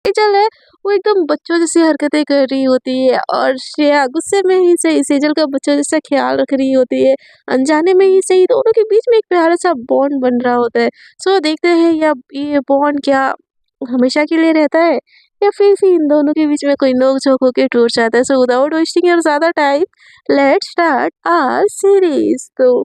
सेजल है वो एकदम बच्चों जैसी हरकतें कर रही होती है और श्रेया गुस्से में ही सही सेजल का बच्चों जैसा ख्याल रख रही होती है। अनजाने में ही सही दोनों के बीच में एक प्यारा सा बॉन्ड बन रहा होता है। सो देखते हैं या ये बॉन्ड क्या हमेशा के लिए रहता है या फिर इन दोनों के बीच में कोई नोक-झोंक होके टूट जाता है। सो विदाउट वेस्टिंग योर ज़्यादा time let's start our series. तो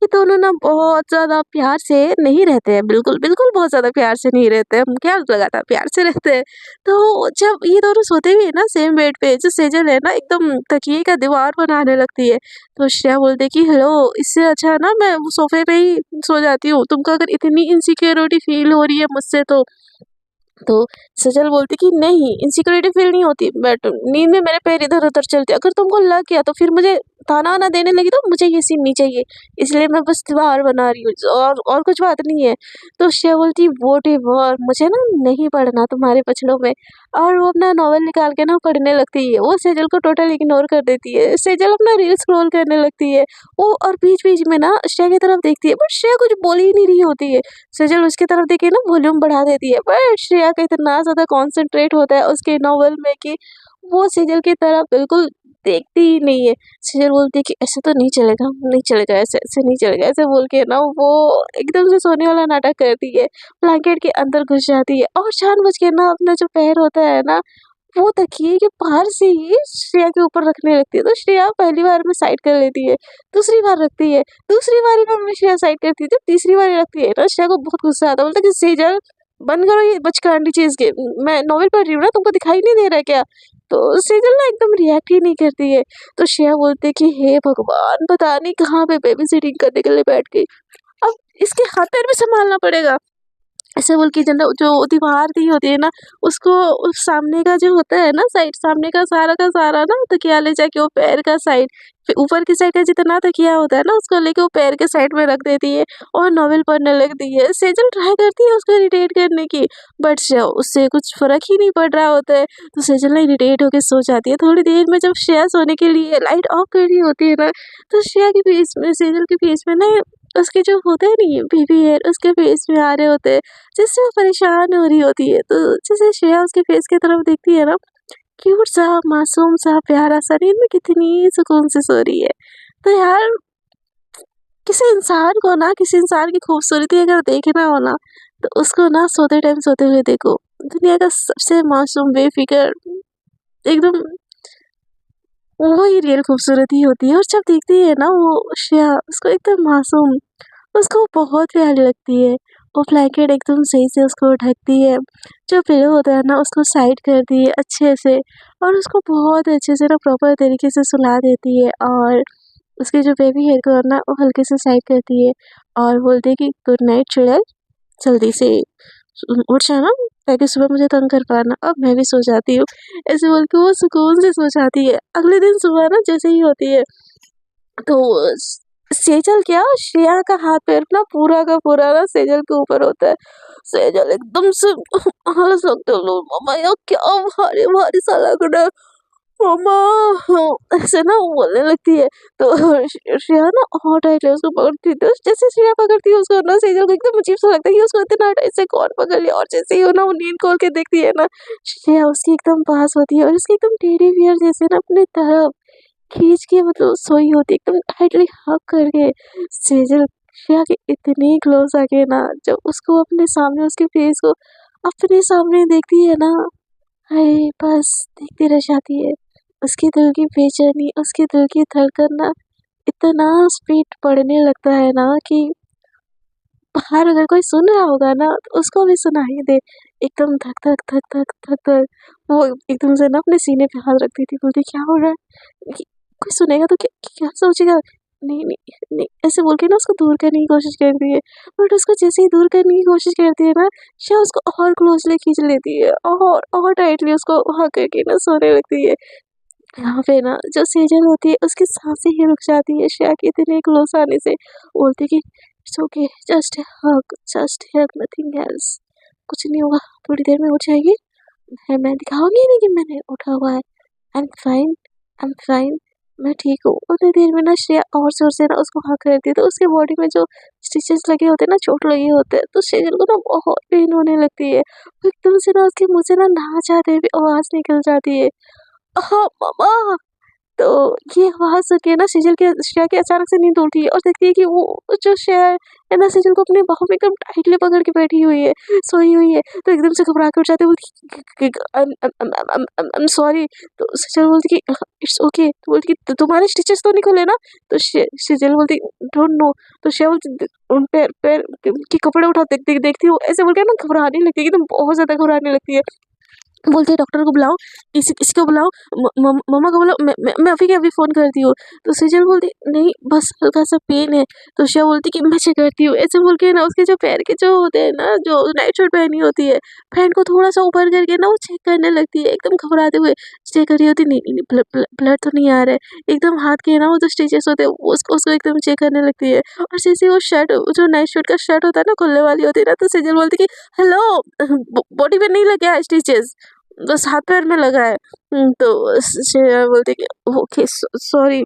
ये दोनों ना बहुत ज़्यादा प्यार से नहीं रहते हैं, बिल्कुल, बिल्कुल बहुत ज़्यादा प्यार से नहीं रहते हैं, क्या लगा था प्यार से रहते हैं। तो जब ये दोनों सोते भी हैं ना सेम बेड पे, जो सेजल है ना एकदम तकिए का दीवार बनाने लगती है, तो श्रेया बोलती है कि हेलो इससे अच्छा है ना मैं वो सोफ़े पे ही सो जाती हूँ, तुमको अगर इतनी इनसिक्योरिटी फ़ील हो रही है मुझसे तो सजल बोलती कि नहीं इनसिक्योरिटी फील नहीं होती बट नींद में मेरे पैर इधर-उधर चलते अगर तुमको लग गया तो फिर मुझे ताना-वाना देने लगी तो मुझे ये सीन नहीं चाहिए, इसलिए मैं बस दीवार बना रही हूँ और कुछ बात नहीं है। तो श्रेया बोलती व्हाटएवर मुझे ना नहीं पढ़ना तुम्हारे पछड़ों में और वो अपना नॉवेल निकाल के ना पढ़ने लगती है। वो सेजल को टोटल इग्नोर कर देती है। सेजल अपना रील स्क्रॉल करने लगती है। वो और बीच-बीच में ना श्रेया की तरफ देखती है बट श्रेया कुछ बोल ही नहीं रही होती है। सेजल उसकी तरफ देख के ना वॉल्यूम बढ़ा देती है बट श्रेया का इतना ज़्यादा कॉन्संट्रेट होता है उसके नॉवेल में कि वो सेजल की तरफ बिल्कुल देखती ही नहीं है। सेजल बोलती है कि ऐसे तो नहीं चलेगा, नहीं चलेगा ऐसे, ऐसे नहीं चलेगा ऐसे बोल के ना वो एकदम से सोने वाला नाटक करती है। ब्लैंकेट के अंदर घुस जाती है और जानबूझ के ना अपना जो पैर होता है ना वो तकिए के बाहर से ही श्रेया के ऊपर रखने लगती है। तो श्रेया पहली बार में साइड कर लेती है, दूसरी बार रखती है, दूसरी बारी में श्रेया साइड करती है, जब तीसरी बारी रखती है ना श्रेया को बहुत गुस्सा आता है, बोलता है कि सेजल बंद करो ये बचकानी चीज़ के मैं नॉवेल पढ़ रही हूँ ना तुमको दिखाई नहीं दे रहा है क्या? तो सेजल ना एकदम रिएक्ट ही नहीं करती है। तो श्रेया बोलती है कि हे भगवान पता नहीं कहाँ पे बेबी सिटिंग करने के लिए बैठ गई। अब इसके हाथ पैर भी सँभालना पड़ेगा। ऐसे बोल के जो दीवार दी होती है ना उसको उस सामने का जो होता है ना साइड सामने का सारा ना तकिया ले जाके वो पैर का साइड फिर ऊपर की साइड का जितना तकिया होता है ना उसको लेके वो पैर के साइड में रख देती है और नॉवेल पढ़ने लगती है। सेजल ट्राई करती है उसको इरिटेट करने की बट उससे कुछ फर्क ही नहीं पड़ रहा होता है। तो सेजल ना इरिटेट होकर सो जाती है। थोड़ी देर में जब श्रेया सोने के लिए लाइट ऑफ कर रही होती है ना तो श्रेया के फेस में सेजल के फेस में ना उसके जो होते हैं नहीं बेबी हेयर उसके फेस में आ रहे होते हैं जिससे वो परेशान हो रही होती है। तो जैसे श्रेया उसके फेस की तरफ देखती है ना क्यूट सा मासूम सा प्यारा सा नींद में कितनी सुकून से सो रही है। तो यार किसी इंसान की खूबसूरती अगर देखना हो ना तो उसको ना सोते टाइम सोते हुए देखो। दुनिया का सबसे मासूम बेफिक्र एकदम वही रियल खूबसूरती होती है और जब देखती है ना वो श्रेया उसको एकदम मासूम उसको बहुत प्यारी लगती है। वो ब्लैंकेट एकदम सही से उसको ढकती है, जो पिलो होता है ना उसको साइड करती है अच्छे से और उसको बहुत अच्छे से ना प्रॉपर तरीके से सुला देती है और उसके जो बेबी हेयर को है ना वो हल्के से साइड करती है और बोलती है कि गुड नाइट चुड़ैल, जल्दी से उठ जाना ताकि सुबह मुझे तंग कर पाना। अब मैं भी सो जाती हूँ। ऐसे बोल के वो सुकून से सो जाती है। अगले दिन सुबह ना जैसे ही होती है तो सेजल क्या श्रेया का हाथ पैर ना पूरा का पूरा ना सेजल के ऊपर होता है। सेजल एकदम से हंस लगते हैं लोग मम्मा यार क्या भारी भारी सा लग रहा है मम्मा। हाँ, ऐसे ना वो बोलने लगती है तो श्रेया ना और टाइट है उसको पकड़ती है तो जैसे श्रेया पकड़ती है उसको ना सेजल को एकदम अजीब सा लगता है कि उसको इतना टाइट से कौन पकड़ लिया और जैसे ही वो ना वो नींद खोल के देखती है ना श्रेया उसकी एकदम पास होती है और उसकी एकदम टेढ़ी बियर जैसे ना अपने तरफ खींच के मतलब सोई होती है एकदम टाइटली हग करके। सेजल श्रेया के इतने क्लोज आके ना जब उसको अपने सामने उसके फेस को अपने सामने देखती है ना हाय बस देखती रह जाती है। उसके दिल की बेचैनी उसके दिल की धड़कन ना इतना स्पीड बढ़ने लगता है ना कि बाहर अगर कोई सुन रहा होगा ना तो उसको भी सुनाई दे एकदम धक धक धक धक धक धक। वो एकदम से ना अपने सीने पे हाथ रखती थी बोलती क्या हो रहा है कोई सुनेगा तो क्या सोचेगा। नहीं नहीं नहीं ऐसे बोल के ना उसको दूर करने की कोशिश करती है बट उसको जैसे ही दूर करने की कोशिश करती है ना शायद उसको और क्लोजली खींच लेती है और टाइटली उसको वहाँ करके ना सोने लगती है। यहाँ पे ना जो सेजल होती है उसकी सांसें ही रुक जाती है श्रेया के इतने क्लोज आने से। बोलती है कि it's okay just hug nothing else, कुछ नहीं होगा थोड़ी देर में उठ जाएगी। मैं दिखाऊंगी नहीं कि मैंने उठा हुआ है। I am fine I am fine मैं ठीक हूँ। उतनी देर में ना श्रेया और ज़ोर से ना उसको हग करती है, तो उसके बॉडी में जो स्टिचेस लगे होते हैं ना, चोट लगे होते हैं, तो सेजल को ना बहुत पेन होने लगती है। वो एकदम से ना उसके मुँह से ना चाहते हुए भी आवाज़ निकल जाती है, "अहा! मम्मा।" तो ये आवाज़ सुन के ना सेजल के श्रेया की अचानक से नींद उड़ती है और देखती है कि वो जो श्रेया है ना सेजल को अपने बाहों में एकदम टाइटली पकड़ के बैठी हुई है, सोई हुई है। तो एकदम से घबरा के उठ जाती है, बोलती कि आई एम सॉरी। तो सेजल बोलती कि इट्स ओके। तो बोलती कि तुम्हारे स्टिचेस तो नहीं खुले ना? तो सेजल बोलती डोंट नो। तो श्रेया बोलती उन पैर पैर के कपड़े उठा देखती हूँ, ऐसे बोल के ना घबराने लगती है, एकदम बहुत ज़्यादा घबराने लगती है। बोलती है डॉक्टर को बुलाओ, इसको बुलाओ, मम्मा को बुलाओ, मैं अभी के अभी फ़ोन करती हूँ। तो सेजल बोलती नहीं बस हल्का-सा पेन है। तो श्रेया बोलती कि मैं चेक करती हूँ। ऐसे बोल के ना उसके जो पैर के जो होते हैं ना, जो नाइट शूट पहनी होती है, पैंट को थोड़ा-सा ऊपर करके ना वो चेक करने लगती है, एकदम घबराते हुए चेक कर रही होती है, नहीं, नहीं, नहीं ब्लड तो नहीं आ रहा है। एकदम हाथ के ना वो जो स्टिचेस होते हैं वो उसको एकदम चेक करने लगती है। और जैसे वो शर्ट जो नाइट शूट का शर्ट होता है ना, खुलने वाली होती है ना, तो सेजल बोलती कि हेलो, बॉडी पे नहीं लगे हैं स्टिचेस, बस हाथ पैर में लगा है। तो श्रेया बोलती कि ओके सॉरी,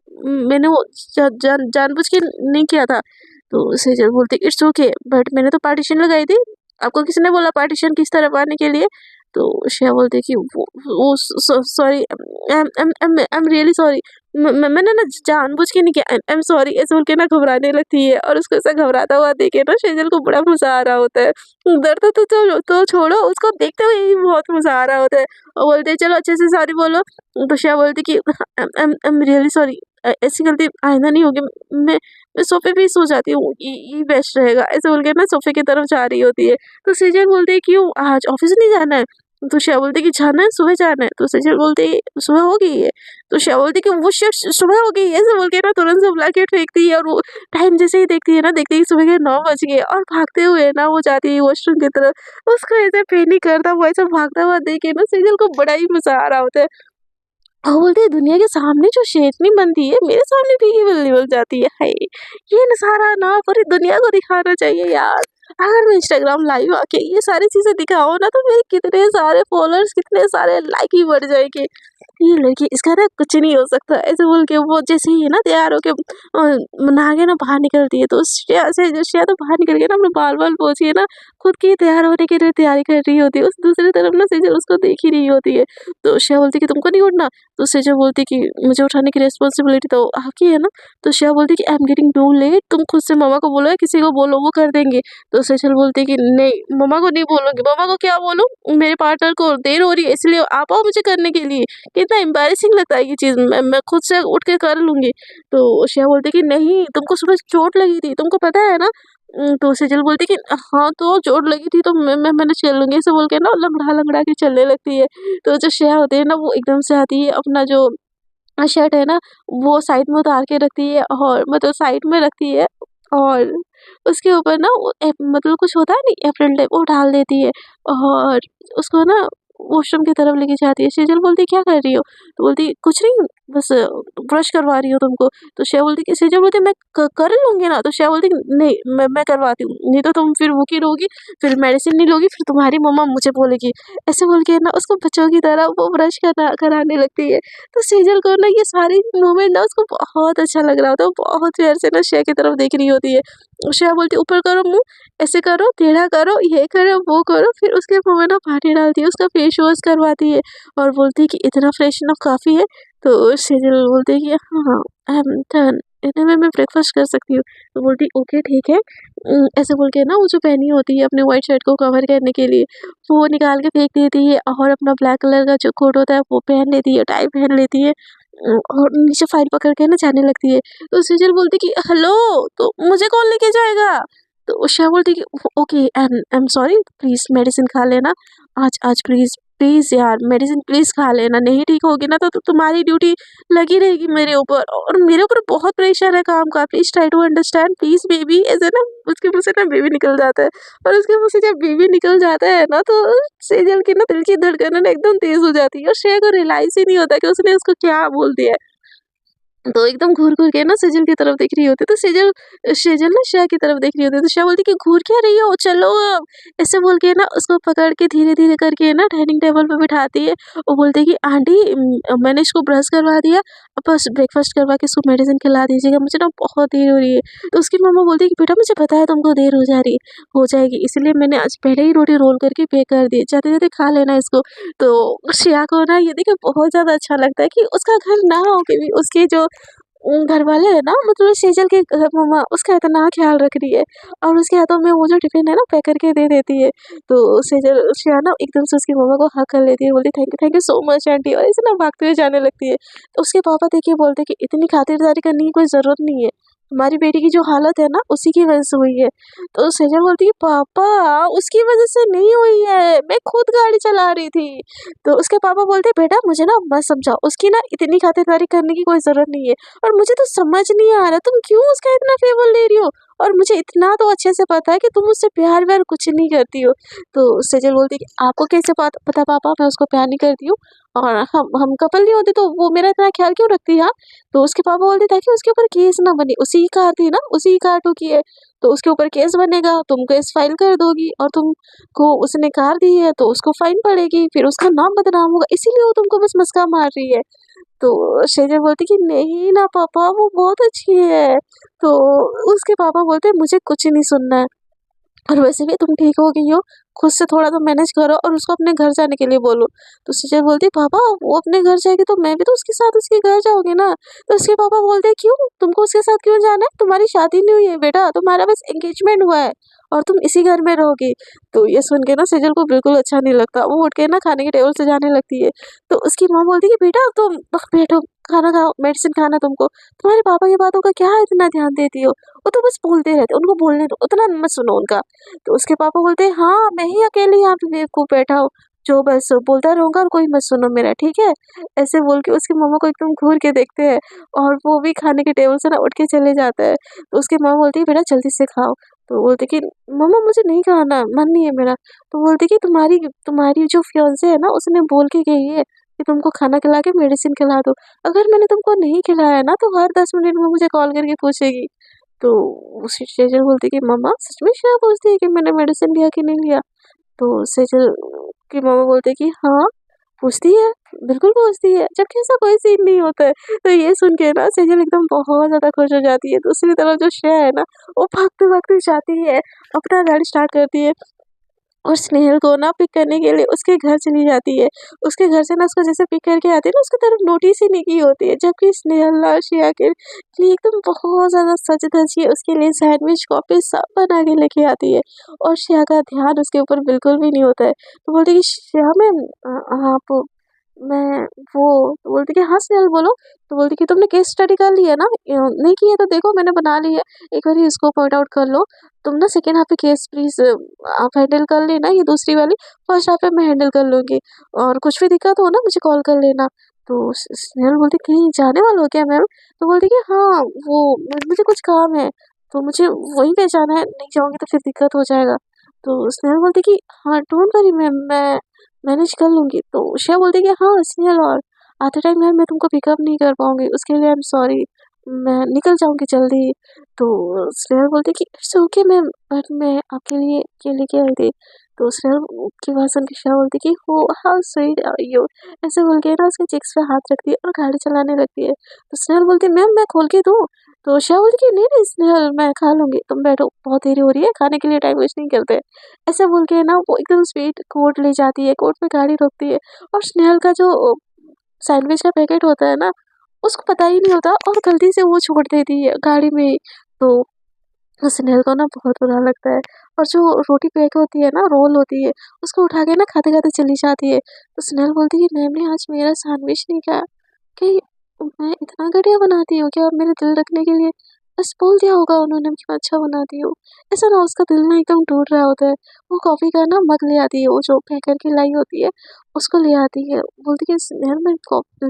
मैंने वो जानबूझ के नहीं किया था। तो सेजल बोलती इट्स ओके, बट मैंने तो पार्टीशन लगाई थी, आपको किसने बोला पार्टीशन किस तरफ आने के लिए? तो श्रेया बोलती कि वो sorry, I am really sorry, मैंने ना जानबूझ के नहीं किया, आई एम सॉरी। ऐसे बोल के ना घबराने लगती है और उसको ऐसा घबराता हुआ देखे ना सेजल को बड़ा मज़ा आ रहा होता है। दर्द तो छोड़ो, उसको देखते हुए ही बहुत मज़ा आ रहा होता है। और बोलते हैं चलो अच्छे से सॉरी बोलो। तो श्रेया बोलती कि आई एम रियली सॉरी, ऐसी गलती आइंदा नहीं होगी। मैं सोफ़े पे ही सो जाती हूँ, ये बेस्ट रहेगा। ऐसे बोल के ना सोफ़े की तरफ जा रही होती है। तो सेजल बोलती है क्यों आज ऑफ़िस नहीं जाना है? तो श्रेया बोलती है कि जाना है, सुबह जाना है। तो सेजल बोलती है सुबह हो गई है? तो श्रेया बोलती है कि वो शिट सुबह हो गई है। ऐसे बोल के ना तुरंत से ब्लैंकेट फेंकती है और वो टाइम जैसे ही देखती है ना, देखती है कि सुबह के 9 बज गए और भागते हुए ना वो जाती है वॉशरूम की तरफ। उसको ऐसे पैनिक करता हुआ, ऐसे भागता हुआ देख के ना सेजल को बड़ा ही मज़ा आ रहा होता है। और बोलती है दुनिया के सामने जो शेरनी बनती है, मेरे सामने फीकी बिल्ली बन जाती है। हाय! ये नज़ारा ना पूरी दुनिया को दिखाना चाहिए यार। अगर मैं इंस्टाग्राम लाइव आके ये सारी चीज़ें दिखाऊँ ना, तो मेरे कितने सारे फॉलोअर्स, कितने सारे लाइक ही बढ़ जाएँगे। ये लड़की, इसका ना कुछ नहीं हो सकता, ऐसे बोल के वो जैसे ही है ना तैयार होके नहा के ना बाहर निकलती है, तो श्रेया तो बाहर निकल के ना अपने बाल-वाल पोंछ के ना खुद की तैयार होने के लिए तैयारी कर रही होती है। उस दूसरी तरफ ना सेजल उसको देख ही रही होती है। तो श्रेया बोलती है कि तुमको नहीं उठना? तो सेजल बोलती है कि मुझे उठाने की रिस्पॉन्सिबिलिटी तो आपकी है ना? तो श्रेया बोलती है कि I am getting too late, तुम खुद से मम्मा को बोलो या किसी को बोलो, वो कर देंगे। तो सेजल बोलती है कि नहीं, मम्मा को नहीं बोलूँगी। मम्मा को क्या बोलूँ? मेरे पार्टनर को देर हो रही है इसलिए आप आओ मुझे करने के लिए। कितना एम्बैरेसिंग लगता है ये चीज़, मैं खुद से उठ के कर लूँगी। तो श्रेया बोलती है कि नहीं, तुमको सुबह चोट लगी थी, तुमको पता है ना? तो सेजल बोलती है कि हाँ, तो चोट लगी थी तो मैं मैनेज कर लूँगी। ऐसे बोल के ना लंगड़ा-लंगड़ा के चलने लगती है। तो जो श्रेया होती है ना, वो एकदम से आती है, अपना जो शर्ट है ना, वो साइड में उतार के रखती है और मतलब साइड में रखती है और उसके ऊपर ना वो मतलब कुछ होता है नहीं एप्रिल टाइप, वो डाल देती है और उसको ना वॉशरूम की तरफ लेके जाती है। सेजल बोलती है क्या कर रही हो? तो बोलती है कुछ नहीं, बस ब्रश करवा रही हूँ तुमको। तो श्रेया बोलती है, सेजल बोलती है मैं कर लूँगी ना। तो श्रेया बोलती है नहीं, मैं करवाती हूँ, नहीं तो तुम फिर भूखी रहोगी, फिर मेडिसिन नहीं लोगी, फिर तुम्हारी मम्मा मुझे बोलेगी। ऐसे बोल के ना उसको बच्चों की तरह वो ब्रश कराने लगती है। तो सेजल को ना ये सारी मोमेंट ना उसको बहुत अच्छा लग रहा होता है, वो बहुत प्यार से ना श्रेया की तरफ देख रही होती है। श्रेया बोलती है ऊपर करो मुँह, ऐसे करो, टेढ़ा करो, ये करो, वो करो, फिर उसके मुँह में ना पानी डालती है, उसका फेस वॉश करवाती है और बोलती है कि इतना फ्रेशन अप काफ़ी है। तो सेजल बोलती है कि हाँ, आई एम डन, इतने में मैं ब्रेकफ़ास्ट कर सकती हूँ। तो बोलती है ओके ठीक है। ऐसे बोल के ना वो जो पहनी होती है अपने व्हाइट शर्ट को कवर करने के लिए, वो निकाल के फेंक देती है और अपना ब्लैक कलर का जो कोट होता है वो पहन लेती है, टाई पहन लेती है और नीचे फाइल पकड़ के ना जाने लगती है। तो सेजल बोलती है कि हेलो, तो मुझे कौन लेके जाएगा? तो उषा बोलती है कि okay I am sorry, please medicine खा लेना आज आज प्लीज़, प्लीज़ यार मेडिसिन प्लीज़ खा लेना, नहीं ठीक होगी ना तो तुम्हारी ड्यूटी लगी रहेगी मेरे ऊपर और मेरे ऊपर बहुत प्रेशर है काम का, please try to understand please baby. ऐसे ना उसके मुँह से ना बेबी निकल जाता है और उसके मुँह से जब बेबी निकल जाता है ना, तो सेजल की ना दिल की धड़कन है ना एकदम तेज़ हो जाती है और श्रेया को रियलाइज़ ही नहीं होता कि उसने उसको क्या बोल दिया है। तो एकदम घूर-घूर के ना सेजल की तरफ देख रही होती है, तो सेजल सेजल ना श्रेया की तरफ देख रही होती है, तो श्रेया बोलती है कि घूर क्या रही हो? चलो अब। ऐसे बोल के ना उसको पकड़ के धीरे-धीरे करके ना डाइनिंग टेबल पे बिठाती है और बोलती है कि आंटी मैंने इसको ब्रश करवा दिया, अब बस ब्रेकफ़ास्ट करवा के इसको मेडिसिन खिला दीजिएगा, मुझे ना बहुत देर हो रही है। तो उसकी मम्मा बोलती है कि बेटा मुझे पता है तुमको देर हो जा रही है, हो जाएगी, इसलिए मैंने आज पहले ही रोटी रोल करके पैक कर दी है, जाते-जाते खा लेना इसको। तो श्रेया को ना ये देख के बहुत ज़्यादा अच्छा लगता है कि उसका घर ना हो के भी उसके जो घरवाले हैं ना, मतलब सेजल के मम्मा उसका इतना ख़्याल रख रही है और उसके हाथों में वो जो टिफ़िन है ना पैक करके दे देती है। तो सेजल श्रेया ना एकदम से उसकी मम्मा को हग कर लेती है, बोलती thank you so much aunty और ऐसे ना भागते हुए जाने लगती है। तो उसके पापा देखिए बोलते कि इतनी खातिरदारी करने की कोई ज़रूरत नहीं है। हमारी बेटी की जो हालत है ना उसी की वज़ह से हुई है। तो सेजल बोलती है पापा उसकी वज़ह से नहीं हुई है, मैं खुद गाड़ी चला रही थी। तो उसके पापा बोलते हैं बेटा मुझे ना मत समझाओ, उसकी ना इतनी खातिरदारी करने की कोई ज़रूरत नहीं है। और मुझे तो समझ नहीं आ रहा तुम क्यों उसका इतना फ़ेवर ले रही हो? और मुझे इतना तो अच्छे से पता है कि तुम उससे प्यार-व्यार कुछ नहीं करती हो। तो सेजल बोलती है कि आपको कैसे पता पापा मैं उसको प्यार नहीं करती हूँ? और हम कपल नहीं होते तो वो मेरा इतना ख़्याल क्यों रखती हाँ? तो उसके पापा बोलते ताकि उसके ऊपर केस ना बने, उसी की कार थी ना, उसी की कार ठुकी है, तो उसके ऊपर केस बनेगा, तुम केस फाइल कर दोगी और तुमको उसने कार दी है तो उसको फाइन पड़ेगी, फिर उसका नाम बदनाम होगा, इसीलिए वो तुमको बस मस्का मार रही है। तो सेजल बोलती कि नहीं ना पापा वो बहुत अच्छी है। तो उसके पापा बोलते मुझे कुछ नहीं सुनना है। और वैसे भी तुम ठीक हो गई हो, खुद से थोड़ा तो मैनेज करो और उसको अपने घर जाने के लिए बोलो। तो सुजय बोलती पापा वो अपने घर जाएगी तो मैं भी तो उसके साथ उसके घर जाऊँगी ना। तो उसके पापा बोलते क्यों? तुमको उसके साथ क्यों जाना है? तुम्हारी शादी नहीं हुई है बेटा, तुम्हारा बस एंगेजमेंट हुआ है और तुम इसी घर में रहोगी। तो ये सुन के ना सेजल को बिल्कुल अच्छा नहीं लगता। वो उठ के ना खाने के टेबल से जाने लगती है। तो उसकी माँ बोलती है कि बेटा तुम बैठो, खाना खाओ, मेडिसिन खाना तुमको। तुम्हारे पापा की बातों का क्या इतना ध्यान देती हो? वो तो बस बोलते रहते, उनको बोलने दो, उतना मत सुनो उनका। तो उसके पापा बोलते हैं हाँ मैं ही अकेली यहाँ पे बेवकूफ बैठा हूँ जो बस बोलता रहूंगा और कोई मत सुनो मेरा ठीक है। ऐसे बोल के उसकी मम्मा को एकदम घूर के देखते हैं और वो भी खाने के टेबल से ना उठ के चले जाता है। तो उसकी माँ बोलती है बेटा जल्दी से खाओ। तो बोलते कि मम्मा मुझे नहीं खाना, मन नहीं है मेरा। तो बोलते कि तुम्हारी तुम्हारी जो फियांसे है ना उसने बोल के गई है कि तुमको खाना खिला के मेडिसिन खिला दो। अगर मैंने तुमको नहीं खिलाया ना तो हर 10 मिनट में मुझे कॉल करके पूछेगी। तो उसी सेजल बोलती कि मम्मा सच में श्रेया पूछती है कि मैंने मेडिसिन लिया कि नहीं लिया? तो सेजल की मम्मा बोलते कि हाँ, पूछती है, बिल्कुल पूछती है, जबकि ऐसा कोई सीन नहीं होता है। तो ये सुन के ना सेजल एकदम बहुत ज़्यादा खुश हो जाती है। दूसरी तरफ जो श्रेया है ना, वो भागते-भागते जाती है, अपना गाड़ी स्टार्ट करती है और स्नेहल को ना पिक करने के लिए उसके घर चली जाती है। उसके घर से ना उसको जैसे पिक करके आती है ना, उसकी तरफ नोटिस ही नहीं की होती है। जबकि स्नेहल ना श्रेया के लिए एकदम बहुत ज़्यादा सज-धज के उसके लिए सैंडविच, कॉफ़ी सब बना के लेके आती है और श्रेया का ध्यान उसके ऊपर बिल्कुल भी नहीं होता है। तो बोलती है कि श्रेया मैम आप मैं वो तो बोलती कि हाँ स्नेहल बोलो। तो बोलती कि तुमने केस स्टडी कर ली है ना? नहीं की है तो देखो मैंने बना ली है। एक बारी इसको पॉइंट आउट कर लो। तुम ना सेकंड हाफ पे केस प्लीज़ आप हैंडल कर लेना ये दूसरी वाली, फर्स्ट हाफ पे मैं हैंडल कर लूँगी और कुछ भी दिक्कत हो ना मुझे कॉल कर लेना। तो स्नेहल बोलती कहीं जाने वाले हो क्या मैम? तो बोलती कि हाँ, वो मुझे कुछ काम है, तो मुझे वहीं पे जाना है, नहीं जाऊँगी तो फिर दिक्कत हो जाएगा। तो स्नेहल बोलती कि हाँ, डोंट वरी मैम मैं मैनेज कर लूँगी। तो उषा बोलती कि हाँ, स्नेहल और आते टाइम मैम मैं तुमको पिकअप नहीं कर पाऊँगी, उसके लिए आई एम सॉरी, मैं निकल जाऊँगी जल्दी। तो स्नेहल बोलती कि इट्स ओके मैम बट मैं आपके लिए ये लेके आई थी। तो स्नेहल की बात सुन के श्रेया बोलती कि हो हाउ स्वीट आर यू, ऐसे बोल के ना उसके चिक्स पे हाथ रखती है और गाड़ी चलाने लगती है। तो स्नेहल बोलती है मैम मैं खोल के दूँ? तो श्रेया बोलती कि नहीं नहीं स्नेहल मैं खा लूँगी, तुम बैठो बहुत देरी हो रही है, खाने के लिए टाइम वेस्ट नहीं करते। ऐसे बोल के ना वो एकदम स्वीट कोर्ट ले जाती है, कोर्ट में गाड़ी रोकती है और स्नेहल का जो सैंडविच का पैकेट होता है ना, उसको पता ही नहीं होता और गलती से वो छोड़ देती है गाड़ी में ही। तो स्नेहल को ना बहुत बुरा लगता है और जो रोटी पैक होती है ना, रोल होती है, उसको उठा के ना खाते-खाते चली जाती है। तो स्नेहल बोलती है कि मैम ने आज मेरा सैंडविच नहीं खाया, कि मैं इतना घटिया बनाती हूँ क्या मेरे दिल रखने के लिए? बस बोल दिया होगा उन्होंने कि मैं अच्छा बनाती हूँ। ऐसा ना उसका दिल ना एकदम टूट रहा होता है। वो कॉफ़ी का ना मग ले आती है, वो जो पैक करके लाई होती है, उसको ले आती है, बोलती है स्नेहल मैं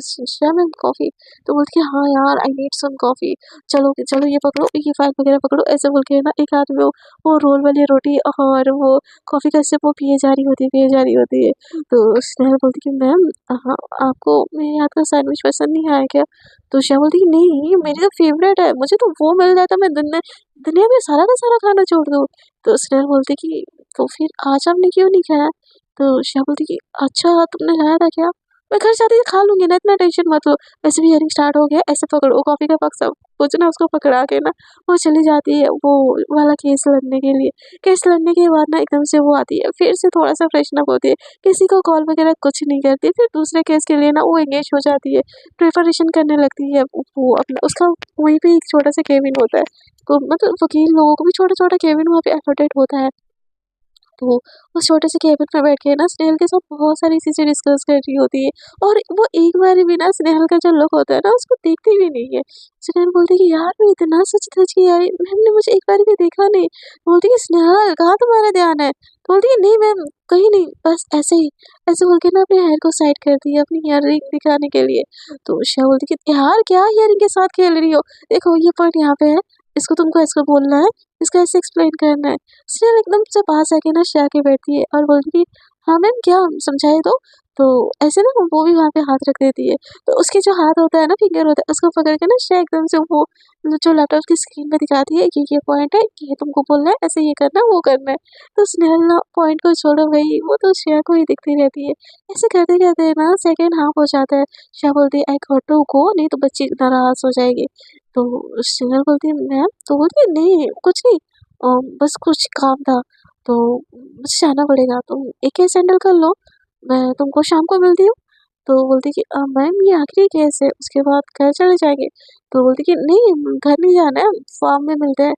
श्रेया मैम कॉफ़ी। तो बोलती है हाँ यार आई नीड सम कॉफ़ी, चलो चलो ये पकड़ो, ये फाइल वगैरह पकड़ो, ऐसे बोल के ना एक हाथ में वो रोल वाली रोटी और वो कॉफ़ी का सिप वो पिए जा रही होती है। तो स्नेहल बोलती कि मैम हाँ आपको मेरे हाथ का सैंडविच पसंद नहीं आया क्या? तो श्रेया बोलती कि नहीं मेरी तो फेवरेट है, मुझे तो वो मिल जाता मैं दुनिया दुनिया में सारा का सारा खाना छोड़ दूँ। तो स्नेहल बोलती कि तो फिर आज आपने क्यों नहीं खाया? तो श्रेया बोलती कि अच्छा तुमने लाया था क्या? मैं घर जाते ही खा लूँगी ना, इतना टेंशन मत लो। वैसे भी हियरिंग स्टार्ट हो गया, ऐसे पकड़ो कॉफ़ी का मग सब कुछ ना उसको पकड़ा के ना वो चली जाती है वो वाला केस लड़ने के लिए। केस लड़ने के बाद ना एकदम से वो आती है, फिर से थोड़ा-सा फ्रेशन अप होती है, किसी को कॉल वगैरह कुछ नहीं करती, फिर दूसरे केस के लिए ना वो एंगेज हो जाती है, प्रिपरेशन करने लगती है। वो अपना उसका वहीं पे एक छोटा-सा केबिन होता है, तो मतलब वकील लोगों को भी छोटा-छोटा केबिन वहाँ पे अलॉटेड होता है। तो उस छोटे से केबिन में बैठ के ना स्नेहल के साथ बहुत सारी चीज़ें डिस्कस कर रही होती है और वो एक बार भी ना स्नेहल का जो लुक होता है ना उसको देखती भी नहीं है। स्नेहल बोलती है कि यार मैं इतना सच-धज के आई, मैम ने मुझे एक बार भी देखा नहीं। बोलती है कि स्नेहल कहाँ तुम्हारा ध्यान है? तो बोलती है नहीं मैम कहीं नहीं, बस ऐसे ही। ऐसे बोल के ना अपने हेयर को साइड करती है अपनी ईयररिंग दिखाने के लिए। तो उषा बोलती है कि यार क्या ईयररिंग के साथ खेल रही हो? देखो ये पॉइंट यहाँ पे है, इसको तुमको ऐसे बोलना है, इसका ऐसे एक्सप्लेन करना है। स्नेहल एकदम से पास आके ना श्रेया के बैठती है और बोलती है हाँ मैम क्या समझाए तो ऐसे ना वो भी वहाँ पे हाथ रख देती है। तो उसके जो हाथ होता है ना फिंगर होता है उसको पकड़ के ना श्रेया एकदम से वो जो लैपटॉप की स्क्रीन पे दिखाती है कि ये पॉइंट है कि ये तुमको बोलना है ऐसे ये करना है वो करना है। तो स्नेहल ना पॉइंट को छोड़ो भाई वो तो श्रेया को ही दिखती रहती है। ऐसे करते करते ना सेकेंड हाफ हो जाता है। श्रेया बोलती है आई गॉट टू गो नहीं तो बच्ची नाराज हो जाएगी। तो स्नेहल बोलती है मैम तो बोलती है नहीं कुछ नहीं बस कुछ काम था तो मुझे जाना पड़ेगा तुम एक केस हैंडल कर लो मैं तुमको शाम को मिलती हूँ। तो बोलती कि मैम ये आखिरी केस है उसके बाद घर चले जाएंगे। तो बोलती कि नहीं घर नहीं जाना है फॉर्म में मिलते हैं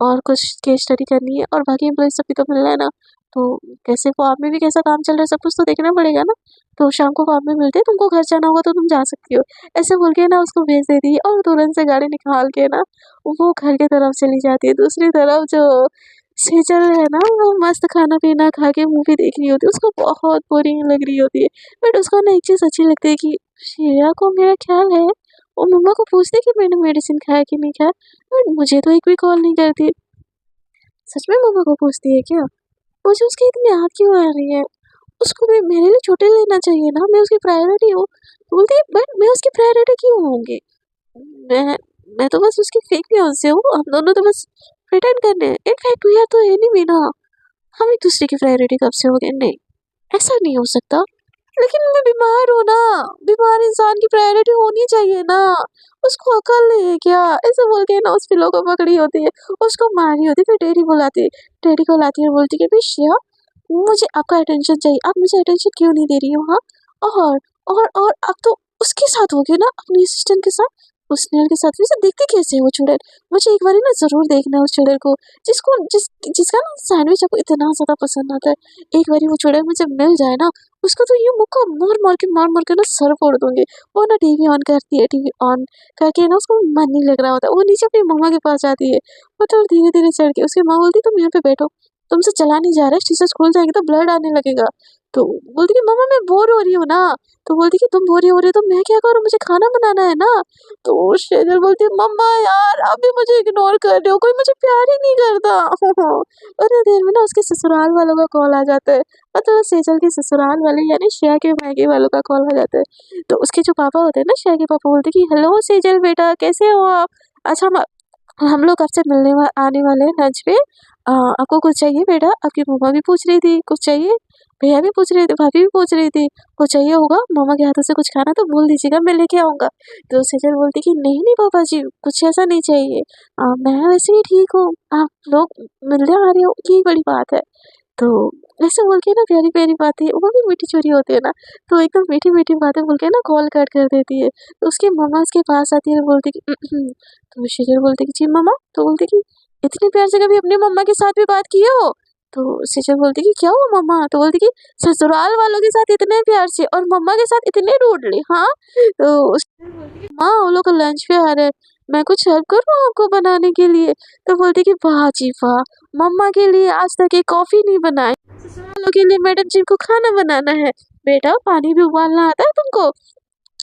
और कुछ केस स्टडी करनी है और बाकी एम्प्लॉय से भी तो मिलना है ना। तो कैसे फॉर्म में भी कैसा काम चल रहा है सब कुछ तो देखना पड़ेगा ना। तो शाम को फॉर्म में मिलते हैं तुमको घर जाना होगा तो तुम जा सकती हो। ऐसे बोल के ना उसको भेज देती है और तुरंत से गाड़ी निकाल के ना वो घर की तरफ चली जाती है। दूसरी तरफ जो सेजल है ना वो मस्त खाना पीना खा के मूवी देख रही होती है, उसको बहुत बोरिंग लग रही होती है। बट उसको ना एक चीज़ अच्छी लगती है कि श्रेया को मेरा ख्याल है, वो मम्मा को पूछती है कि मैंने मेडिसिन खाया कि नहीं खाया, बट मुझे तो एक भी कॉल नहीं करती। सच में मम्मा को पूछती है क्या? मुझे उसकी इतनी याद क्यों आ रही है? उसको भी मेरे लिए छुट्टी लेना चाहिए ना, मैं उसकी प्रायोरिटी हूँ। तो बोलती है बट मैं उसकी प्रायोरिटी क्यों होंगी? मैं मैं तो बस उसकी फेक न्यूज़ हूँ, हम दोनों तो बस प्रिटेंड करने हैं। इनफैक्ट वी आर तो एनिमी ना, हम एक दूसरे की प्रायोरिटी कब से हो गए? नहीं, ऐसा नहीं हो सकता। लेकिन मैं बीमार हूँ ना, बीमार इंसान की प्रायोरिटी होनी चाहिए ना, उसको अकल नहीं है क्या? ऐसे बोल के ना उस पिलो को पकड़ी होती है, उसको मारी होती है, फिर डैडी को लाती है और बोलती है, "श्रेया, मुझे आपका अटेंशन चाहिए, आप मुझे अटेंशन क्यों नहीं दे रही हो हाँ? और और अब तो उसके साथ हो गए ना, अपनी असिस्टेंट के साथ, उस स्नेहल के साथ, वैसे दिखती कैसे है वो चुड़ैल? मुझे एक बारी ना ज़रूर देखना है उस चुड़ैल को, जिसका ना सैंडविच आपको इतना ज़्यादा पसंद आता है। एक बारी वो चुड़ैल मुझे मिल जाए ना, उसका तो यूँ मुक्का मार के ना सर फोड़ दूँगी। वो ना टीवी ऑन करती है, टीवी ऑन करके ना उसको मन नहीं लग रहा होता है, वो नीचे अपनी मम्मा के पास जाती है। वो तो धीरे-धीरे चढ़ के उसकी माँ बोलती है, "तुम यहाँ पे बैठो, तुमसे चला नहीं जा रहा है, टीचर्स खुल जाएँगे तो ब्लड आने लगेगा।" तो बोलती कि, "मम्मा मैं बोर हो रही हूँ ना।" तो बोलती कि, "तुम बोर हो रही हो तो मैं क्या करूँ? मुझे खाना बनाना है ना।" तो शेजल बोलती है, "मम्मा यार आप भी मुझे इग्नोर कर रहे हो, कोई मुझे प्यार ही नहीं करता।" उतनी देर में ना उसके ससुराल वालों का कॉल आ जाता है। मतलब सेजल के ससुराल वाले यानी श्रेया के मायके वालों का कॉल आ जाता है। तो उसके जो पापा होते हैं ना, श्रेया के पापा बोलते हैं कि हेलो सेजल बेटा कैसे हो आप? अच्छा हम लोग आपसे मिलने आने वाले हैं लंच पे। आपको कुछ चाहिए बेटा? आपकी मम्मा भी पूछ रही थी कुछ चाहिए? भैया भी पूछ रहे थे, भाभी भी पूछ रही थी, कुछ चाहिए होगा मम्मा के हाथों से कुछ खाना तो बोल दीजिएगा मैं लेके आऊँगा। तो सेजल बोलती कि नहीं नहीं पापा जी कुछ ऐसा नहीं चाहिए। मैं वैसे ही ठीक हूँ, आप लोग मिलने आ रहे हो यही बड़ी बात है। तो ऐसे बोल के ना प्यारी-प्यारी बातें वो भी मीठी-चोरी होती है ना, तो एकदम मीठी-मीठी बातें बोल के ना कॉल कट कर देती है। तो उसकी मम्मा उसके पास आती है और बोलती कि तो शेजल बोलती कि जी मम्मा, तो बोलती कि इतने प्यार से कभी अपनी मम्मा के साथ भी बात किए हो? तो शेजल बोलती कि क्या हुआ मम्मा? तो बोलती कि ससुराल वालों के साथ इतने प्यार से और मम्मा के साथ इतने रूडली हाँ? तो शेजल बोलती कि माँ वो लोग लंच पे आ रहे हैं, मैं कुछ हेल्प करूँ आपको बनाने के लिए? तो बोलती कि वाह जी वाह! मम्मा के लिए आज तक एक कॉफ़ी नहीं बनाई, ससुराल वालों के लिए मैडम जी को खाना बनाना है। बेटा पानी भी उबालना आता है तुमको?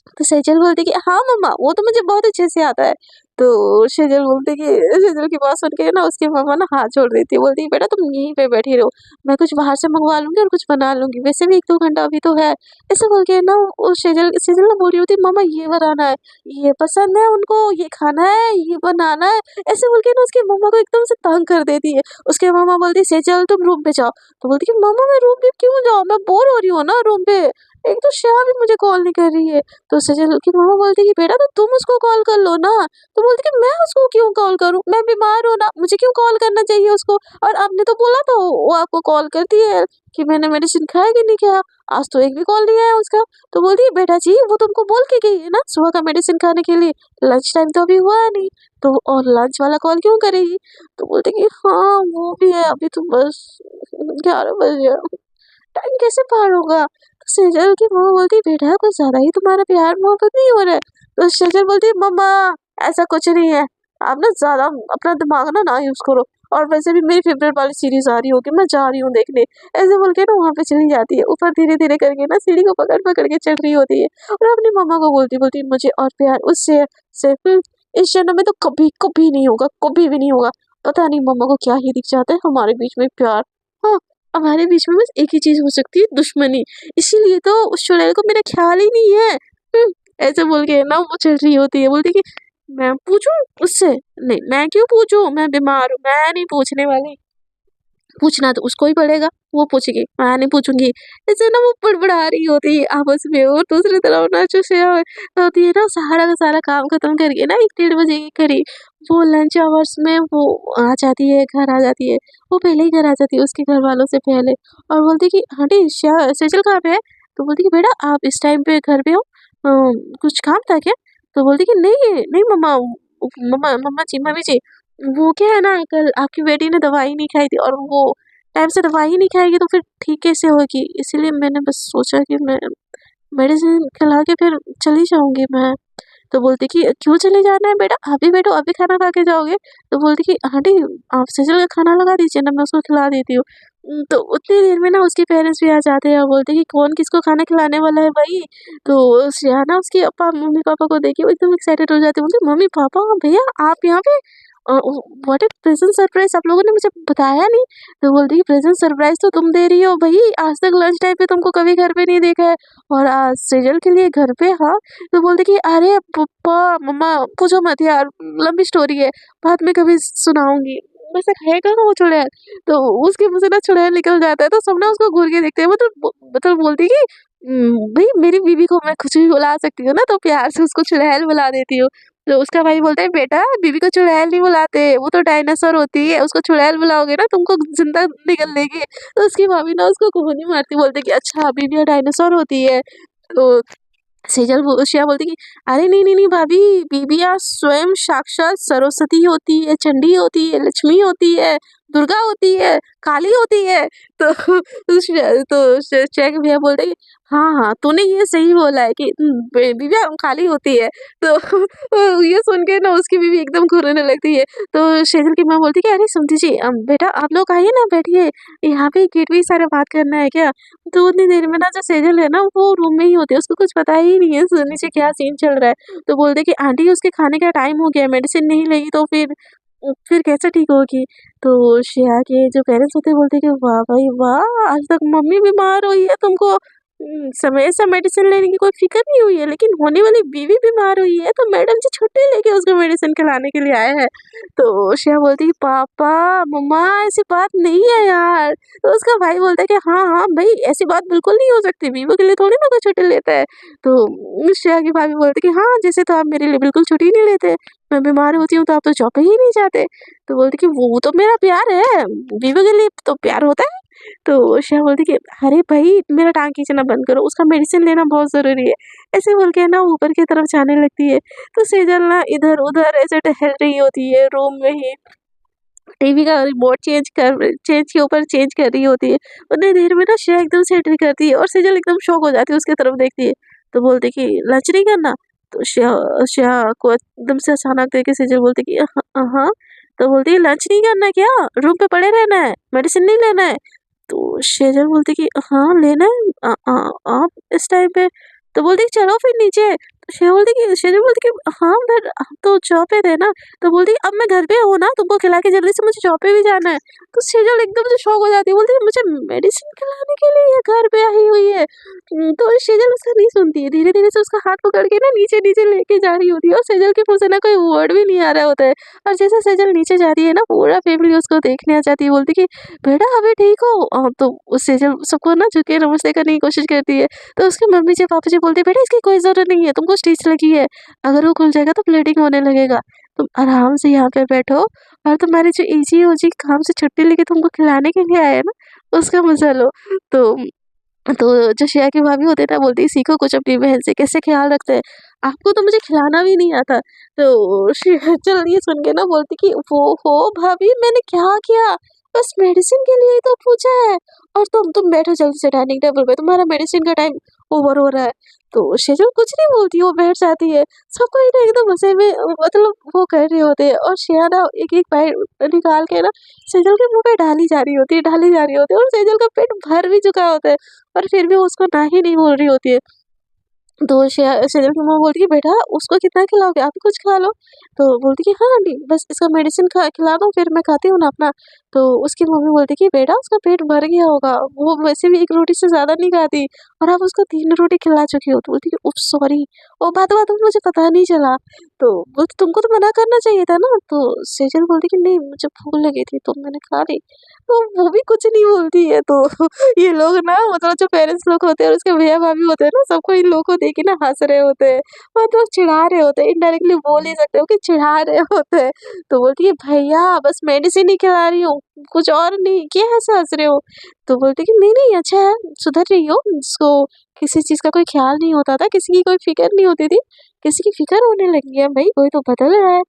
तो सेजल बोलती कि हाँ मम्मा, वो तो मुझे बहुत अच्छे से आता है। तो सेजल बोलती कि सेजल की बात सुन के ना उसकी मम्मा ना हाथ जोड़ देती है, बोलती है बेटा तुम यहीं पे बैठी रहो, मैं कुछ बाहर से मंगवा लूँगी और कुछ बना लूँगी, वैसे भी 1-2 घंटा अभी तो है। ऐसे बोल के ना वो सेजल सेजल ना बोल रही होती है मम्मा ये बनाना है, ये पसंद है उनको, ये खाना है, ये बनाना है। ऐसे बोल के ना उसकी मम्मा को एकदम से तंग कर देती है। उसकी मम्मा बोलती है सेजल तुम रूम पे जाओ। तो बोलती है मम्मा मैं रूम पे क्यों जाऊँ? मैं बोर हो रही हूँ ना रूम पे। एक तो श्रेया भी मुझे कॉल नहीं कर रही है। तो सेजल की मम्मा बोलती है कि बेटा तो तुम उसको कॉल कर लो ना। तो बोलती कि मैं उसको क्यों कॉल करूँ? मैं बीमार हूँ ना, मुझे क्यों कॉल करना चाहिए उसको? और आपने तो बोला था वो आपको कॉल करती है कि मैंने मेडिसिन खाया कि नहीं खाया। आज तो एक भी कॉल नहीं आया उसका। तो बोलती है बेटा जी वो तुमको बोल के गई है ना सुबह का मेडिसिन खाने के लिए, लंच टाइम तो अभी हुआ नहीं, तो और लंच वाला कॉल क्यों करेगी? तो बोलती कि हाँ वो भी है, अभी तो बस 11 बजे, टाइम कैसे पार होगा? तो सेजल की मम्मा बोलती बेटा कुछ ज्यादा ही तुम्हारा प्यार मोहब्बत नहीं हो रहा है? तो सेजल बोलती मम्मा ऐसा कुछ नहीं है, आप ना ज्यादा अपना दिमाग ना यूज करो, और वैसे भी मेरी फेवरेट वाली सीरीज आ रही होगी, मैं जा रही हूँ देखने। ऐसे बोल के ना वहाँ पे चली जाती है, ऊपर धीरे धीरे करके ना सीढ़ी को पकड़ पकड़ के चढ़ रही होती है और अपनी मम्मा को बोलती बोलती मुझे और प्यार उससे से इस जन्म में तो कभी कभी नहीं होगा, कभी भी नहीं होगा। पता नहीं मम्मा को क्या ही दिख जाता है हमारे बीच में प्यार। हाँ, हमारे बीच में बस एक ही चीज हो सकती है, दुश्मनी। इसीलिए तो उस चुड़ैल को मेरा ख्याल ही नहीं है। ऐसे बोल के ना वो चल रही होती है, बोलती कि मैं पूछूं उससे? नहीं मैं क्यों पूछूं, मैं बीमार हूँ, मैं नहीं पूछने वाली। पूछना तो उसको ही पड़ेगा, वो पूछेगी, मैं नहीं पूछूंगी। ऐसे ना वो बड़बड़ा रही होती है आपस में, और दूसरी तरफ ना जो श्रेया होती है ना सारा का सारा काम खत्म करके ना 1-1:30 बजे के करीब वो लंच आवर्स में वो आ जाती है, घर आ जाती है। वो पहले ही घर आ जाती है उसके घर वालों से पहले, और बोलती कि आंटी श्रेया सेजल कहाँ पे है? तो बोलती कि बेटा आप इस टाइम पे घर पे हो, कुछ काम था क्या? तो बोलती कि नहीं नहीं मम्मा, मम्मा मम्मा जी मम्मी जी, वो क्या है ना कल आपकी बेटी ने दवाई नहीं खाई थी, और वो टाइम से दवाई ही नहीं खाएगी तो फिर ठीक कैसे होगी? इसीलिए मैंने बस सोचा कि मैं मेडिसिन खिला के फिर चली जाऊँगी मैं। तो बोलती कि क्यों चले जाना है बेटा? अभी बैठो, अभी खाना खा के जाओगे? तो बोलती कि आंटी आप सेजल का खाना लगा दीजिए ना, मैं उसको खिला देती हूँ। तो उतनी देर में ना उसके पेरेंट्स भी आ जाते हैं और बोलते हैं कि कौन किसको खाना खिलाने वाला है भाई? तो श्रेया ना उसके मम्मी-पापा को देख के वो एकदम एक्साइटेड हो जाती है, बोलती मम्मी-पापा भैया आप यहाँ पे? व्हाट ए प्रेजेंट सरप्राइज़, आप लोगों ने मुझे बताया नहीं। तो बोलती है प्रेजेंट सरप्राइज़ तो तुम दे रही हो भई, आज तक लंच टाइम पे तुमको कभी घर पे नहीं देखा है, और आज सेजल के लिए घर पे, हाँ? तो बोलती कि अरे पप्पा मम्मा पूछो मत यार, लंबी स्टोरी है, बाद में कभी सुनाऊंगी। वैसे है कहाँ वो चुड़ैल? तो उसके मुंह से ना चुड़ैल निकल जाता है, तो सब ना उसको घूर के देखते हैं। मतलब बोलती कि भाई मेरी बीवी को मैं कुछ भी बुला सकती हूँ ना, तो प्यार से उसको चुड़ैल बुला देती हूँ। तो उसका भाई बोलता है बेटा बीवी को चुड़ैल नहीं बुलाते, वो तो डायनासोर होती है, उसको चुड़ैल बुलाओगे ना तुमको जिंदा निकल लेगी। तो उसकी भाभी ना उसको गोली मारती, बोलते कि अच्छा बीवियाँ डायनासोर होती है। तो श्रेया बोलती कि अरे नहीं नहीं नहीं भाभी, बीबिया स्वयं साक्षात सरस्वती होती है, चंडी होती है, लक्ष्मी होती है, दुर्गा होती है, काली होती है। तो श्रेया के भैया बोलते कि हाँ हाँ तूने ये सही बोला है कि बीबिया काली होती है। तो ये सुन के ना उसकी बीवी एकदम घुरने लगती है। तो शेजल की माँ बोलती कि अरे सुनती जी बेटा आप लोग आइए ना बैठिए, यहाँ पे गेट पे ही सारा बात करना है क्या? तो उतनी देर में ना जो सेजल है ना वो रूम में ही होती है, उसको कुछ पता ही नहीं है नीचे क्या सीन चल रहा है। तो बोलते कि आंटी उसके खाने का टाइम हो गया है, मेडिसिन नहीं लेगी तो फिर कैसे ठीक होगी? तो श्रेया के जो पेरेंट्स होते हैं बोलते कि वाह भाई वाह, आज तक मम्मी बीमार हुई है, तुमको समय से मेडिसिन लेने की कोई फिक्र नहीं हुई है, लेकिन होने वाली बीवी बीमार हुई है तो मैडम जी छुट्टी लेके उसको मेडिसिन खिलाने के लिए आए हैं। तो श्रेया बोलती है पापा मम्मा ऐसी बात नहीं है यार। तो उसका भाई बोलता है कि हाँ हाँ भाई ऐसी बात बिल्कुल नहीं हो सकती, बीवी के लिए थोड़ी ना कोई छुट्टी लेता है। तो श्रेया की भाभी बोलती है कि हाँ जैसे तो आप मेरे लिए बिल्कुल छुट्टी नहीं लेते, मैं बीमार होती हूँ तो आप तो जॉब पे ही नहीं जाते। तो बोलती कि वो तो मेरा प्यार है, बीवी के लिए तो प्यार होता है। तो श्रेया बोलती कि अरे भाई मेरा टांग खींचना बंद करो, उसका मेडिसिन लेना बहुत ज़रूरी है। ऐसे बोल के ना ऊपर की तरफ जाने लगती है। तो सेजल ना इधर-उधर ऐसे टहल रही होती है रूम में ही। टीवी का रिमोट चेंज कर रही होती है। उतनी देर में ना श्रेया एकदम से एंट्री करती है और सेजल एकदम शॉक हो जाती है, उसकी तरफ देखती है। तो बोलती कि लंच नहीं करना? तो श्रेया को एकदम से अचानक देख के सेजल बोलती कि हाँ। तो बोलती है लंच नहीं करना क्या? रूम पे पड़े रहना है, मेडिसिन नहीं लेना है? तो शेजल बोलती कि हाँ लेना है आप इस टाइम पे। तो बोलती कि चलो फिर नीचे। तो शेजल बोलती कि हाँ फिर हम तो जॉब पे थे ना। तो बोलती कि अब मैं घर पे हूँ ना, तुमको खिला के जल्दी से मुझे जॉब पे भी जाना है। तो शेजल एकदम से शॉक हो जाती है, बोलती है मुझे मेडिसिन खिलाने के लिए ये घर पे आई हुई है। तो शेजल उसका नहीं सुनती है, धीरे धीरे से उसका हाथ पकड़ के ना नीचे नीचे लेके जा रही होती है, और शेजल के मुंह से ना कोई वर्ड भी नहीं आ रहा होता है। और जैसे शेजल नीचे जाती है ना, पूरा फैमिली उसको देखने आ जाती है, बोलती कि बेटा अभी ठीक हो। तो उससे जब सबको ना झुके नमस्ते करने की कोशिश करती है। तो उसके मम्मी जी पापा जी बोलते हैं बेटा इसकी कोई ज़रूरत नहीं है, तुमको स्टिच लगी है, अगर वो खुल जाएगा तो ब्लीडिंग होने लगेगा, तुम आराम से यहाँ पे बैठो और तुम्हारे जो ईजी ओजी काम से छुट्टी लेके तुमको खिलाने के लिए आए हैं ना, उसका मजा लो। तो तो जो श्रेया की भाभी होते हैं ना, बोलती है सीखो कुछ अपनी बहन से, कैसे ख्याल रखते हैं, आपको तो मुझे खिलाना भी नहीं आता। तो श्रेया चल ये सुन के ना बोलती कि वो हो भाभी मैंने क्या किया, बस मेडिसिन के लिए ही तो पूछा है, और तुम बैठो जल्दी से डाइनिंग टेबल पे, तुम्हारा मेडिसिन का टाइम ओवर हो रहा है। तो शेजल कुछ नहीं बोलती, वो बैठ जाती है। सबको ही ना एकदम मजे में मतलब वो कर रहे होते हैं, और श्रेया ना एक एक बाइट निकाल के ना सेजल के मुंह पे डाली जा रही होती है, डाली जा रही होती है, और सेजल का पेट भर भी चुका होता है, पर फिर भी वो उसको ना ही नहीं बोल रही होती है। तो सेजल की मम्मी बोलती है बेटा उसको कितना खिलाओगे, आप भी कुछ खा लो। तो बोलती कि हाँ आंटी बस इसका मेडिसिन खिला दो, फिर मैं खाती हूँ ना अपना। तो उसकी मम्मी बोलती कि बेटा उसका पेट भर गया होगा, वो वैसे भी एक रोटी से ज़्यादा नहीं खाती, और आप उसको 3 रोटी खिला चुकी हो। तो बोलती कि उफ सॉरी, वो बात में मुझे पता नहीं चला। तो बोलती तुमको तो मना करना चाहिए था ना। तो सेजल बोलती कि नहीं मुझे भूख लगी थी तो मैंने खा ली। तो वो भी कुछ नहीं बोलती है। तो ये लोग ना मतलब जो पेरेंट्स लोग होते हैं और उसके भैया भाभी होते हैं ना, सबको इन लोगों को देख के ना हंस रहे होते हैं, मतलब चिढ़ा रहे होते हैं, इनडायरेक्टली बोल ही सकते हो कि चिढ़ा रहे होते हैं। तो बोलती है भैया बस मेडिसिन ही खिला रही हूँ, कुछ और नहीं, क्या ऐसे हंस रहे हो। तो बोलती कि नहीं नहीं अच्छा है, सुधर रही हो, जिसको किसी चीज का कोई ख्याल नहीं होता था, किसी की कोई फिक्र नहीं होती थी, किसी की फिक्र होने लगी है भाई, कोई तो बदल रहा है।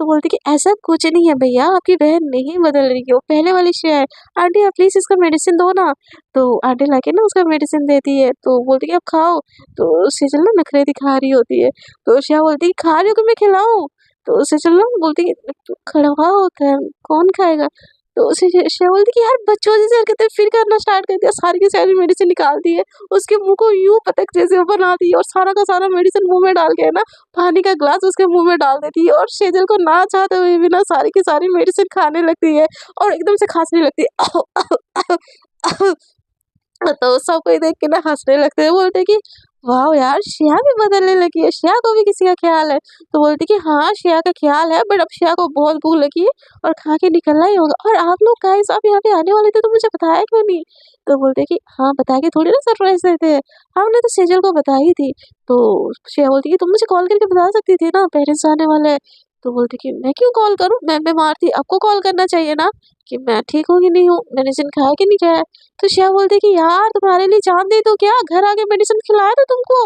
तो बोलती कि ऐसा कुछ नहीं है भैया, आपकी बहन नहीं बदल रही है, वो पहले वाली श्रेया है। आंटी आप प्लीज इसका मेडिसिन दो ना। तो आंटी लाके ना उसका मेडिसिन देती है, तो बोलती कि अब खाओ। तो सेजल ना नखरे दिखा रही होती है। तो श्रेया बोलती है खा रही हो कि मैं खिलाऊं। तो सेजल ना बोलती है खड़वा होता है, कौन खाएगा। तो श्रेया बोलती कि यार बच्चों जैसे हरकतें फिर करना स्टार्ट कर दिया, सारी की सारी मेडिसिन निकाल दी है, उसके मुंह को यूं पतक जैसे बना दी, और सारा का सारा मेडिसिन मुंह में डाल के ना पानी का ग्लास उसके मुंह में डाल देती है, और सेजल को ना चाहते हुए भी ना सारी की सारी मेडिसिन खाने लगती है, और एकदम से खांसने लगती है। तो सब कोई देख के ना हँसने लगते हैं, बोलते हैं कि वाह यार श्रेया भी बदलने लगी है, श्रेया को भी किसी का ख्याल है। तो बोलती कि हाँ श्रेया का ख्याल है, बट अब श्रेया को बहुत भूख लगी है और खा के निकलना ही होगा। और आप लोग गाइस आप यहाँ पे आने वाले थे तो मुझे बताया क्यों नहीं। तो बोलते कि हाँ बता के थोड़ी ना सरप्राइज देते हैं, हमने तो सेजल को बताई थी। तो श्रेया बोलती कि तुम मुझे कॉल करके बता सकती थी ना, पेरेंट्स आने वाले हैं। तो बोलती कि मैं क्यों कॉल करूँ, मैं बीमार थी, आपको कॉल करना चाहिए ना कि मैं ठीक हूँ कि नहीं हूँ, मेडिसिन खाया कि नहीं खाया। तो श्रेया बोलती कि यार तुम्हारे लिए जान दे तो क्या, घर आके मेडिसिन खिलाया था तुमको।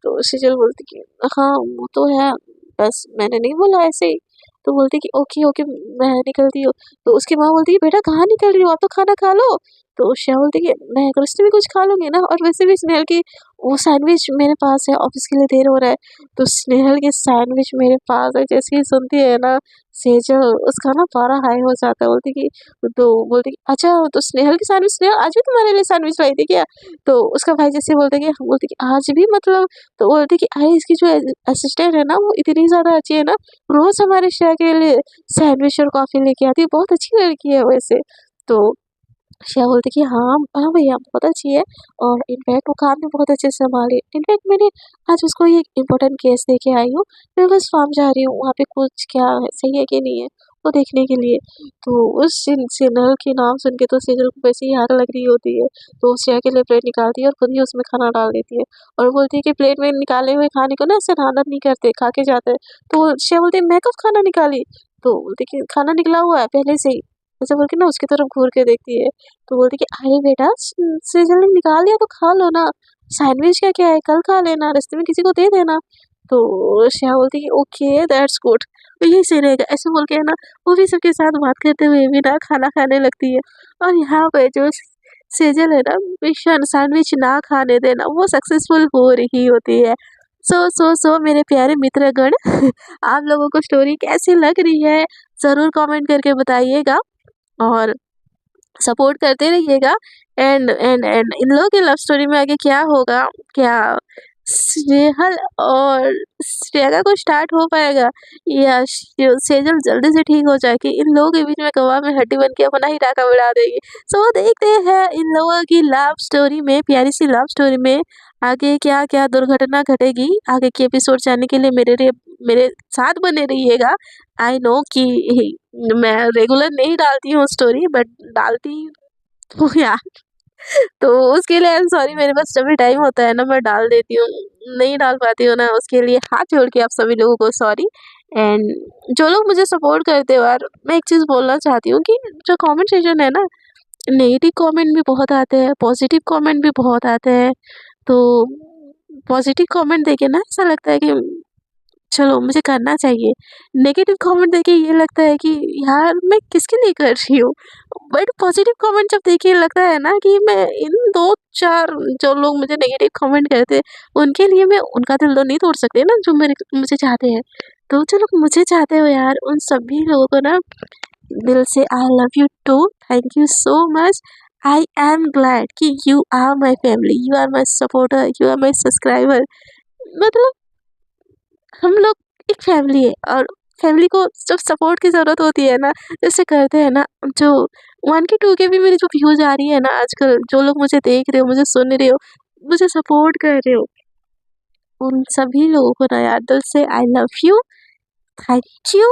तो सेजल बोलती कि हाँ वो तो है, बस मैंने नहीं बोला ऐसे ही। तो बोलती कि ओके ओके मैं निकलती हूँ। तो उसकी माँ बोलती कि बेटा कहाँ निकल रही हो, आप तो खाना खा लो। तो श्रेया बोलती कि मैं रास्ते में कुछ खा लूंगी ना, और वैसे भी स्नेहल की वो सैंडविच मेरे पास है, ऑफिस के लिए देर हो रहा है। तो स्नेहल की सैंडविच मेरे पास है, जैसे ही सुनती है ना सेजल, उसका ना पारा हाई हो जाता है। बोलती कि तो बोलती कि अच्छा तो स्नेहल की सैंडविच, स्नेहल आज भी तुम्हारे लिए सैंडविच लाई थी क्या। तो उसका भाई जैसे बोलते कि आज भी मतलब। तो बोलती कि अरे इसकी जो असिस्टेंट है ना वो इतनी ज़्यादा अच्छी है ना, रोज़ हमारे शहर के लिए सैंडविच और कॉफ़ी लेके आती है, बहुत अच्छी लड़की है वैसे। तो श्रेया बोलती कि हाँ हाँ भैया बहुत अच्छी है, और इनफैक्ट वो काम भी बहुत अच्छे से संभाली। इनफैक्ट मैंने आज उसको एक इम्पोर्टेंट केस दे के आई हूँ, मैं बस फार्म जा रही हूँ, वहाँ पे कुछ क्या है सही है कि नहीं है वो देखने के लिए। तो उस सिनल के नाम सुन के तो सेजल को वैसे ही आग लग रही होती है। तो वो श्रेया के लिए प्लेट निकालती है और खुद ही उसमें खाना डाल देती है, और बोलती है कि प्लेट में निकाले हुए खाने को ना ऐसे आदत नहीं करते, खा के जाते हैं। तो श्रेया बोलती है मैं कब खाना निकाली। तो बोलती कि खाना निकला हुआ है पहले से ही, ऐसे बोल के ना उसकी तरफ घूर के देखती है। तो बोलती कि अरे बेटा सेजल ने निकाल दिया तो खा लो ना, सैंडविच का क्या है, कल खा लेना, रास्ते में किसी को दे देना। तो श्रेया बोलती कि ओके दैट्स गुड, तो यही सही रहेगा, ऐसे बोल के है ना वो भी सबके साथ बात करते हुए भी ना खाना खाने लगती है। और यहाँ पे जो सेजल है ना मिशन सैंडविच ना खाने देना वो सक्सेसफुल हो रही होती है। सो मेरे प्यारे मित्रगण, आप लोगों को स्टोरी कैसी लग रही है ज़रूर कमेंट करके बताइएगा। और सपोर्ट करते रहिएगा। एंड इन लोगों की लव स्टोरी में आगे क्या होगा, क्या स्नेहल और श्रेया का कुछ स्टार्ट हो पाएगा या सेजल जल्दी से ठीक हो जाएगी, इन लोगों के बीच में कबाब में हड्डी बन के अपना ही टाका बढ़ा देगी। सो देखते हैं इन लोगों की लव स्टोरी में, प्यारी सी लव स्टोरी में आगे क्या क्या दुर्घटना घटेगी। आगे के एपिसोड जानने के लिए मेरे साथ बने रहिएगा। आई नो कि मैं रेगुलर नहीं डालती हूँ स्टोरी, बट डालती हूँ यार। तो उसके लिए आई एम सॉरी, मेरे पास जब भी टाइम होता है ना मैं डाल देती हूँ, नहीं डाल पाती हूँ ना, उसके लिए हाथ जोड़ के आप सभी लोगों को सॉरी। एंड जो लोग मुझे सपोर्ट करते हो यार, मैं एक चीज़ बोलना चाहती हूँ कि जो कमेंट सेक्शन है ना, नेगेटिव कमेंट भी बहुत आते हैं, पॉजिटिव कमेंट भी बहुत आते हैं। तो पॉजिटिव कमेंट देके ना ऐसा लगता है कि चलो मुझे करना चाहिए। नेगेटिव कमेंट देके ये लगता है कि यार मैं किसके लिए कर रही हूँ। बट पॉजिटिव कमेंट जब देखिए लगता है ना कि मैं इन 2-4 जो लोग मुझे नेगेटिव कमेंट करते हैं, उनके लिए मैं उनका दिल तो नहीं तोड़ सकती ना, जो मेरे मुझे चाहते हैं। तो जो लोग मुझे चाहते हो यार, उन सभी लोगों को ना दिल से I love you too, thank you so much. I am glad कि you are my family, you are my supporter, you are my subscriber. मतलब हम लोग एक फैमिली है, और फैमिली को जब सपोर्ट की ज़रूरत होती है ना, जैसे करते हैं ना, जो 1 के 2 के भी मेरी जो व्यूज़ आ रही है ना आजकल, जो लोग मुझे देख रहे हो, मुझे सुन रहे हो, मुझे सपोर्ट कर रहे हो, उन सभी लोगों को ना यार दिल से I love you, thank you,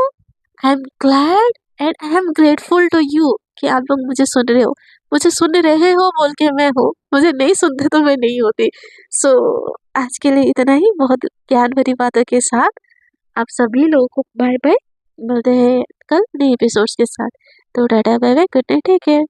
I am glad and I am grateful to you कि आप लोग मुझे सुन रहे हो। मुझे सुन रहे हो बोल के मैं हूँ, मुझे नहीं सुनते तो मैं नहीं होती। सो आज के लिए इतना ही, बहुत ज्ञान भरी बातों के साथ आप सभी लोगों को बाय बाय। मिलते हैं कल नए एपिसोड्स के साथ। तो tata bye bye, good night, take care.